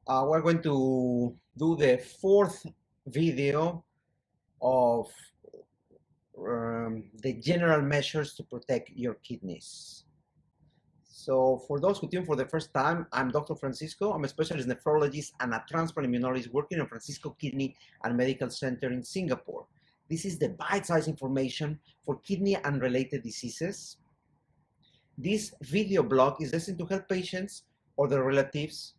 We're going to do the fourth video of the general measures to protect your kidneys. So for those who tune for the first time, I'm Dr. Francisco. I'm a specialist nephrologist and a transplant immunologist working in Francisco Kidney and Medical Center in Singapore. This is the bite-sized information for kidney and related diseases. This video blog is destined to help patients or their relatives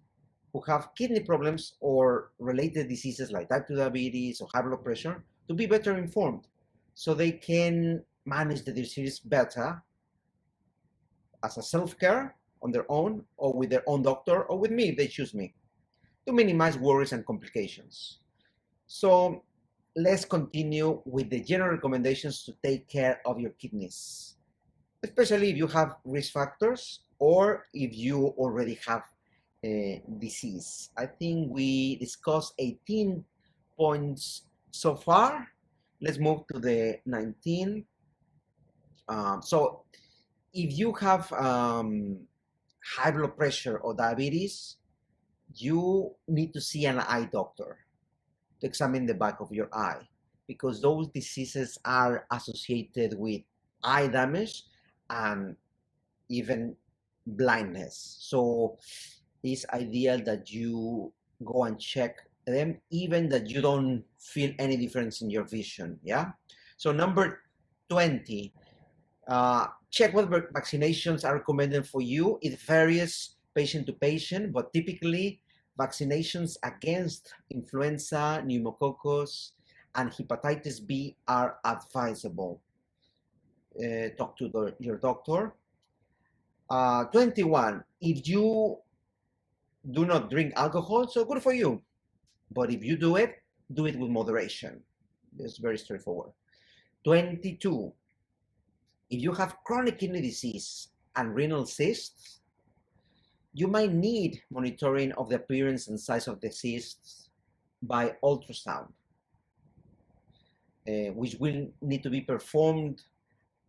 who have kidney problems or related diseases like type 2 diabetes or high blood pressure to be better informed so they can manage the disease better as a self-care on their own or with their own doctor or with me if they choose me to minimize worries and complications. So let's continue with the general recommendations to take care of your kidneys, especially if you have risk factors or if you already have disease. I think we discussed 18 points so far. Let's move to the 19. So if you have high blood pressure or diabetes, you need to see an eye doctor to examine the back of your eye because those diseases are associated with eye damage and even blindness. So it's ideal that you go and check them, even that you don't feel any difference in your vision. Yeah. So number 20, check what vaccinations are recommended for you. It varies patient to patient, but typically vaccinations against influenza, pneumococcus, and hepatitis B are advisable. Talk to your doctor. 21, if you do not drink alcohol, so good for you. But if you do it with moderation. It's very straightforward. 22, if you have chronic kidney disease and renal cysts, you might need monitoring of the appearance and size of the cysts by ultrasound, which will need to be performed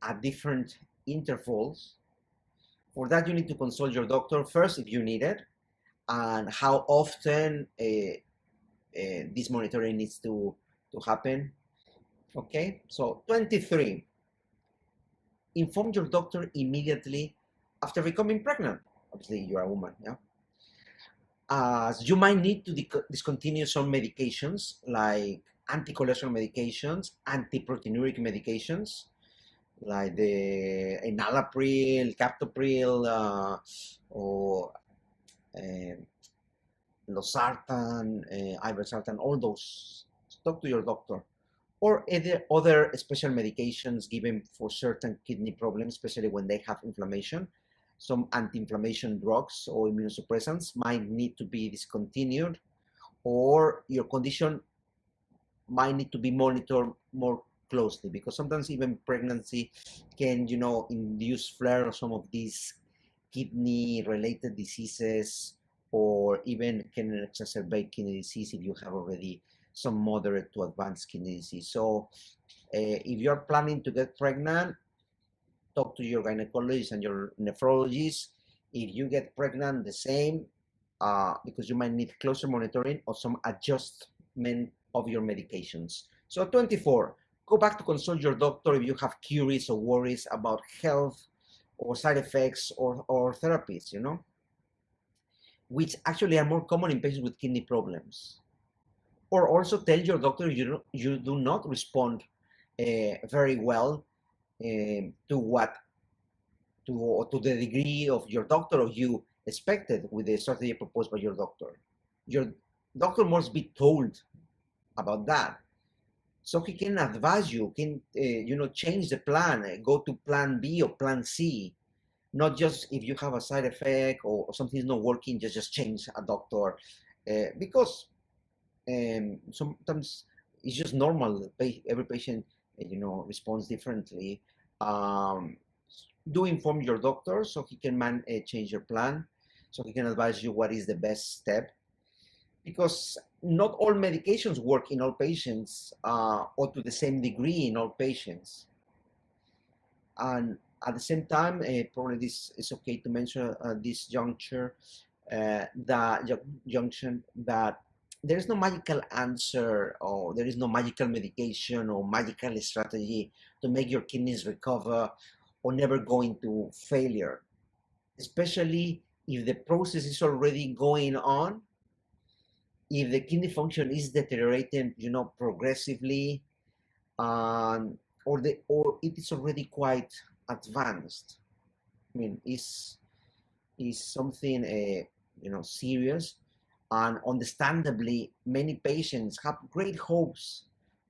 at different intervals. For that, you need to consult your doctor first if you need it, and how often this monitoring needs to happen. Okay, so 23, inform your doctor immediately after becoming pregnant. Obviously, you're a woman, yeah? You might need to discontinue some medications like anti-cholesterol medications, anti-proteinuric medications, like the enalapril, captopril, or losartan, irbesartan, all those. Talk to your doctor. Or other special medications given for certain kidney problems, especially when they have inflammation. Some anti-inflammation drugs or immunosuppressants might need to be discontinued, or your condition might need to be monitored more closely, because sometimes even pregnancy can, induce flare of some of these kidney-related diseases, or even can exacerbate kidney disease if you have already some moderate to advanced kidney disease. So if you're planning to get pregnant, talk to your gynecologist and your nephrologist. If you get pregnant, the same, because you might need closer monitoring or some adjustment of your medications. So 24, go back to consult your doctor if you have queries or worries about health or side effects or therapies, which actually are more common in patients with kidney problems. Or also tell your doctor you do not respond very well to the degree of your doctor or you expected with the strategy proposed by your doctor. Your doctor must be told about that, so he can advise you, can change the plan, go to plan B or plan C, not just if you have a side effect or something is not working, just change a doctor, because sometimes it's just normal. Every patient, responds differently. Do inform your doctor so he can change your plan, so he can advise you what is the best step, because not all medications work in all patients or to the same degree in all patients. And at the same time, probably this is okay to mention at this juncture, the junction that there is no magical answer, or there is no magical medication or magical strategy to make your kidneys recover or never go into failure, especially if the process is already going on. If the kidney function is deteriorating, progressively, or it is already quite advanced. I mean, is something serious, and understandably, many patients have great hopes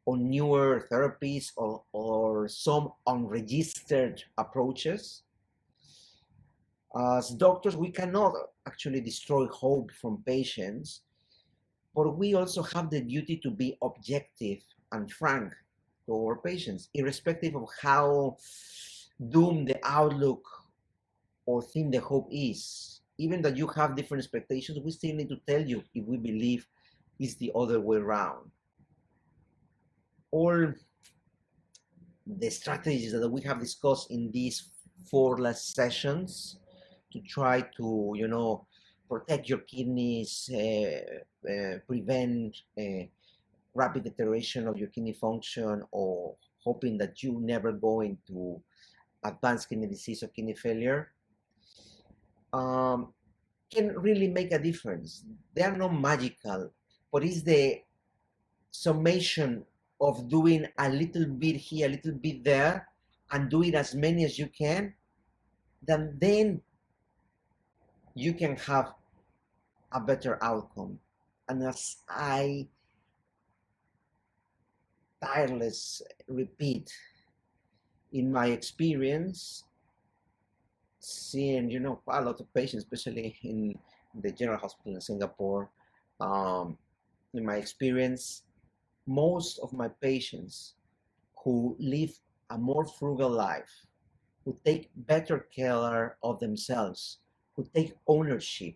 on newer therapies or some unregistered approaches. As doctors, we cannot actually destroy hope from patients, but we also have the duty to be objective and frank to our patients, irrespective of how doomed the outlook or thin the hope is. Even that you have different expectations, we still need to tell you if we believe it's the other way around. All the strategies that we have discussed in these 4 last sessions to try to, protect your kidneys, prevent rapid deterioration of your kidney function, or hoping that you never go into advanced kidney disease or kidney failure, can really make a difference. They are not magical, but it's the summation of doing a little bit here, a little bit there, and doing as many as you can, then you can have a better outcome. And as I tireless repeat, in my experience, seeing quite a lot of patients, especially in the general hospital in Singapore, in my experience, most of my patients who live a more frugal life, who take better care of themselves, who take ownership,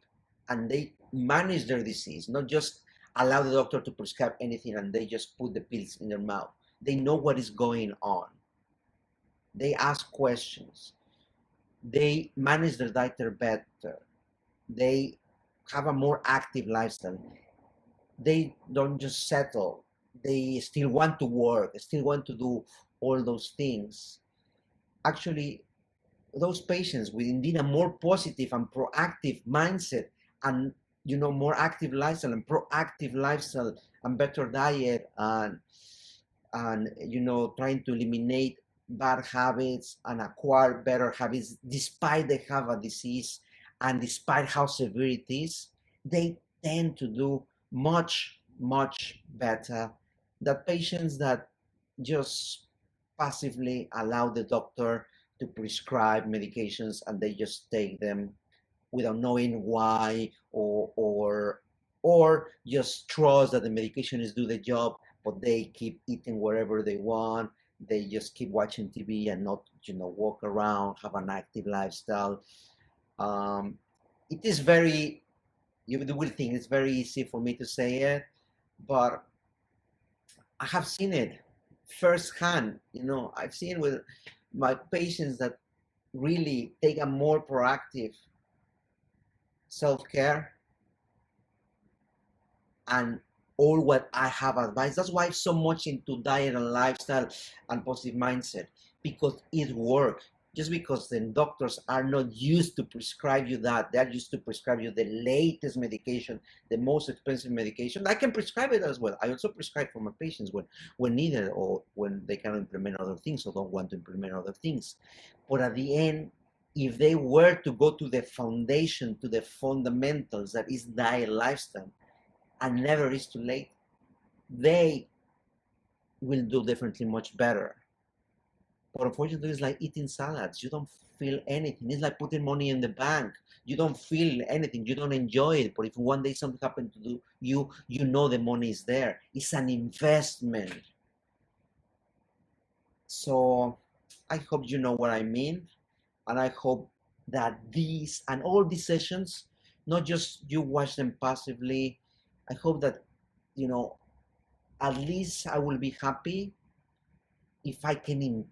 and they manage their disease, not just allow the doctor to prescribe anything and they just put the pills in their mouth. They know what is going on. They ask questions. They manage their diet better. They have a more active lifestyle. They don't just settle. They still want to work. They still want to do all those things. Actually, those patients with indeed a more positive and proactive mindset, and more active lifestyle and proactive lifestyle and better diet, and trying to eliminate bad habits and acquire better habits despite they have a disease and despite how severe it is, they tend to do much better than patients that just passively allow the doctor to prescribe medications and they just take them without knowing why, or just trust that the medication is do the job, but they keep eating wherever they want. They just keep watching TV and not walk around, have an active lifestyle. It is very, you will think it's very easy for me to say it, but I have seen it firsthand. I've seen with my patients that really take a more proactive self-care and all what I have advised. That's why I'm so much into diet and lifestyle and positive mindset, because it works. Just because the doctors are not used to prescribe you that, they're used to prescribe you the latest medication, the most expensive medication. I can prescribe it as well. I also prescribe for my patients when needed, or when they cannot implement other things or don't want to implement other things. But at the end, if they were to go to the foundation, to the fundamentals, that is diet, lifestyle, and never is too late, they will do definitely much better. But unfortunately, it's like eating salads. You don't feel anything. It's like putting money in the bank. You don't feel anything. You don't enjoy it. But if one day something happens to do, you know the money is there. It's an investment. So I hope you know what I mean. And I hope that these and all these sessions, not just you watch them passively. I hope that, at least I will be happy if I can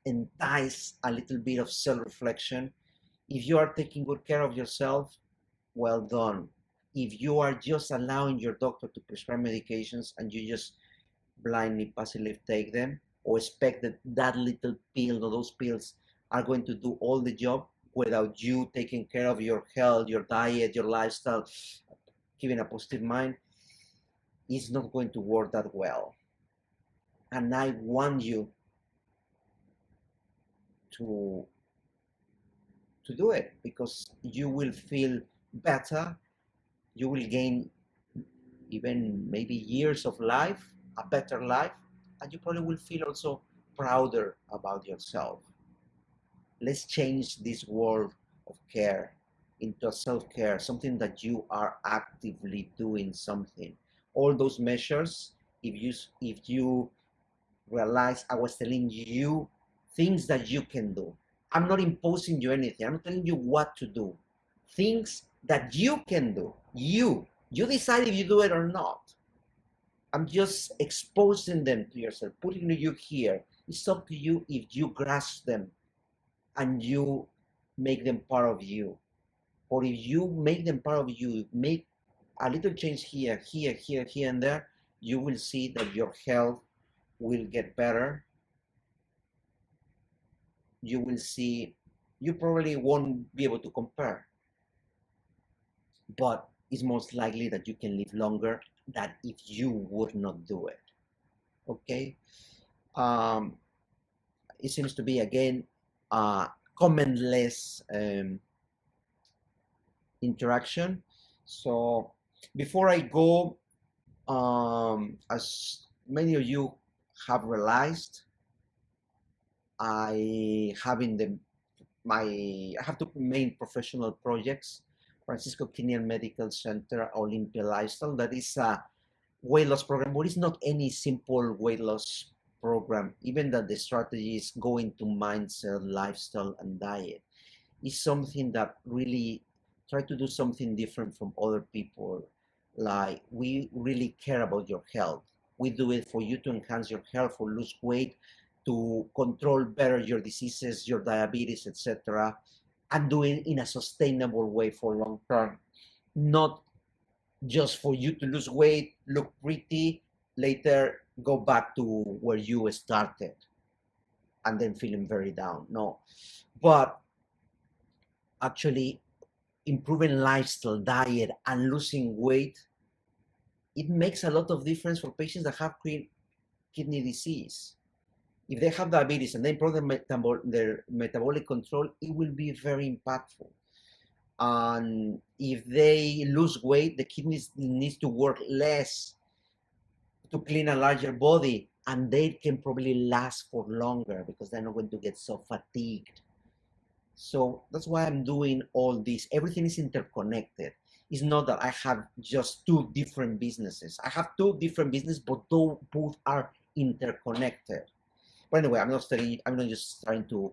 entice a little bit of self-reflection. If you are taking good care of yourself, well done. If you are just allowing your doctor to prescribe medications and you just blindly, passively take them, or expect that that little pill or those pills are going to do all the job without you taking care of your health, your diet, your lifestyle, keeping a positive mind, it's not going to work that well. And I want you to do it, because you will feel better, you will gain even maybe years of life, a better life, and you probably will feel also prouder about yourself. Let's change this world of care into a self-care, something that you are actively doing something. All those measures, if you realize, I was telling you things that you can do. I'm not imposing you anything. I'm not telling you what to do. Things that you can do. You decide if you do it or not. I'm just exposing them to yourself, putting you here. It's up to you if you grasp them and you make them part of you. Or if you make them part of you, make a little change here, here, here, here, and there, you will see that your health will get better. You will see, you probably won't be able to compare, but it's most likely that you can live longer than if you would not do it. Okay? It seems to be, again, commentless interaction. So before I go, as many of you have realized, I have two main professional projects: Francisco Kidney Medical Center, Olympia Lifestyle. That is a weight loss program, but it's not any simple weight loss program. Even that the strategy is going to mindset, lifestyle, and diet. It's something that really try to do something different from other people. Like, we really care about your health. We do it for you to enhance your health, for lose weight, to control better your diseases, your diabetes, etc., and do it in a sustainable way for long term. Not just for you to lose weight, look pretty, later go back to where you started and then feeling very down. No, but actually improving lifestyle, diet, and losing weight, it makes a lot of difference for patients that have kidney disease. If they have diabetes and they improve their metabolic control, it will be very impactful. And if they lose weight, the kidneys needs to work less to clean a larger body, and they can probably last for longer because they're not going to get so fatigued. So that's why I'm doing all this. Everything is interconnected. It's not that I have just two different businesses. I have two different businesses, but both are interconnected. But anyway, I'm not just trying to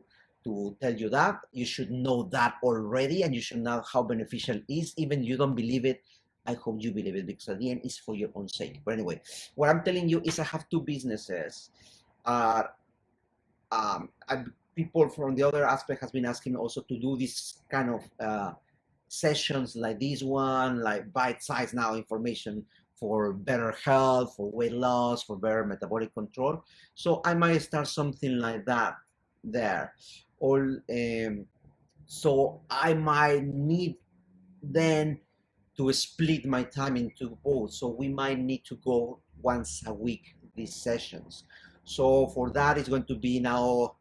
tell you that. You should know that already, and you should know how beneficial it is. Even if you don't believe it, I hope you believe it, because at the end, it's for your own sake. But anyway, what I'm telling you is I have two businesses. People from the other aspect has been asking also to do this kind of sessions like this one, like bite-sized now information for better health, for weight loss, for better metabolic control. So I might start something like that there. Or so I might need then to split my time into both. So we might need to go once a week, these sessions. So for that, it's going to be now,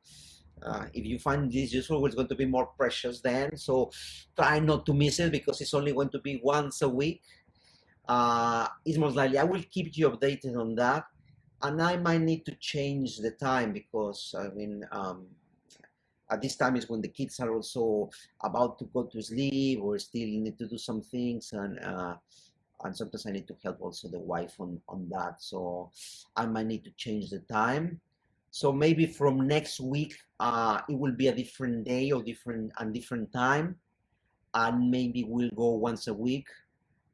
if you find this useful, it's going to be more precious then. So try not to miss it, because it's only going to be once a week. It's most likely I will keep you updated on that, and I might need to change the time, because I mean, at this time is when the kids are also about to go to sleep or still need to do some things, and sometimes I need to help also the wife on that. So I might need to change the time. So maybe from next week, it will be a different day or different time, and maybe we'll go once a week.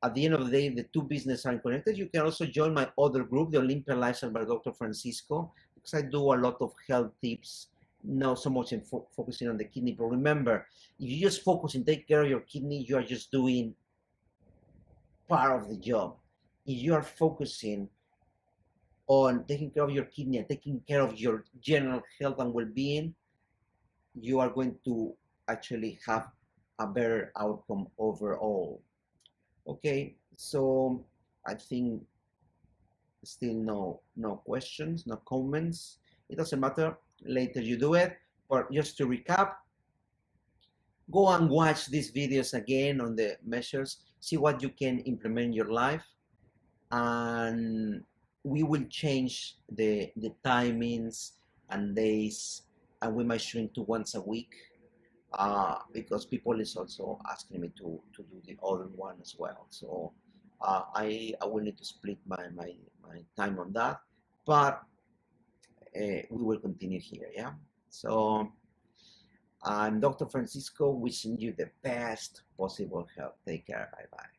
At the end of the day, the two businesses are connected. You can also join my other group, the Olympia Lifestyle by Dr. Francisco, because I do a lot of health tips, not so much in focusing on the kidney. But remember, if you just focus and take care of your kidney, you are just doing part of the job. If you are focusing on taking care of your kidney and taking care of your general health and well-being, you are going to actually have a better outcome overall. Okay, so I think still no questions, no comments. It doesn't matter, later you do it. But just to recap, go and watch these videos again on the measures, see what you can implement in your life, and we will change the timings and days, and we might shrink to once a week, because people is also asking me to do the other one as well. So I will need to split my time on that, but we will continue here. Yeah. So I'm Dr. Francisco, wishing you the best possible health. Take care. Bye bye.